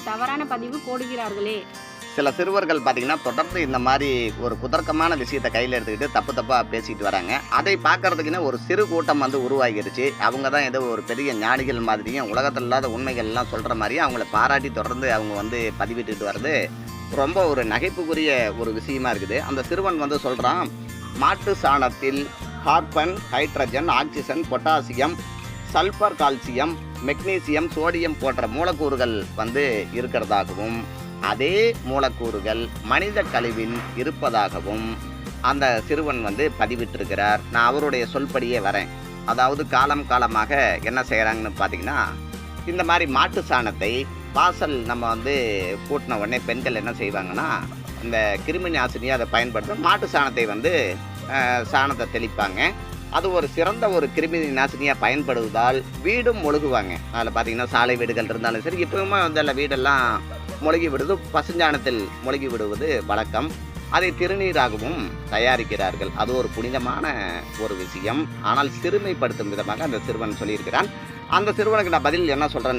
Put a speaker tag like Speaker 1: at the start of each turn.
Speaker 1: தவறான பதிவு போடுகிறார்களே.
Speaker 2: சில சிறுவர்கள் பார்த்தீங்கன்னா தொடர்ந்து இந்த மாதிரி ஒரு குதர்க்கமான விஷயத்தை கையில் எடுத்துக்கிட்டு தப்பு தப்பாக பேசிட்டு வராங்க. அதை பார்க்கறதுக்குன்னு ஒரு சிறு கூட்டம் வந்து உருவாகிருச்சு. அவங்க தான் ஏதோ ஒரு பெரிய ஞானிகள் மாதிரியும் உலகத்தில் இல்லாத உண்மைகள்லாம் சொல்கிற மாதிரியும் அவங்கள பாராட்டி தொடர்ந்து அவங்க வந்து பதிவிட்டுட்டு வர்றது ரொம்ப ஒரு நகைப்புக்குரிய ஒரு விஷயமா இருக்குது. அந்த சிறுவன் வந்து சொல்கிறான், மாட்டு சாணத்தில் carbon, hydrogen, oxygen, potassium, sulphur, calcium, magnesium, sodium போன்ற மூலக்கூறுகள் வந்து இருக்கிறதாகவும் அதே மூலக்கூறுகள் மனித கழிவில் இருப்பதாகவும் அந்த சிறுவன் வந்து பதிவிட்டிருக்கிறார். நான் அவருடைய சொல்படியே வரேன். அதாவது காலமாக என்ன செய்கிறாங்கன்னு பார்த்தீங்கன்னா, இந்த மாதிரி மாட்டு சாணத்தை வாசல் நம்ம வந்து கூட்டின உடனே பெண்கள் என்ன செய்வாங்கன்னா, இந்த கிருமி நாசினியை அதை பயன்படுத்த மாட்டு சாணத்தை வந்து சாணத்தை தெளிப்பாங்க. அது ஒரு சிறந்த ஒரு கிருமி நாசினியாக பயன்படுவதால் வீடும் மொழுகுவாங்க. அதில் பார்த்தீங்கன்னா சாலை வீடுகள் இருந்தாலும் சரி, இப்போவுமே வந்து அந்த வீடெல்லாம் மொழுகி விடுவது, பசுஞ்சாணத்தில் மொழுகி விடுவது வழக்கம். அதை திருநீராகவும் தயாரிக்கிறார்கள். அது ஒரு புனிதமான ஒரு விஷயம். ஆனால் சிறுமைப்படுத்தும் விதமாக அந்த சிறுவன் சொல்லியிருக்கிறான். அந்த சிறுவனுக்கு நான் பதில் என்ன சொல்கிறேன்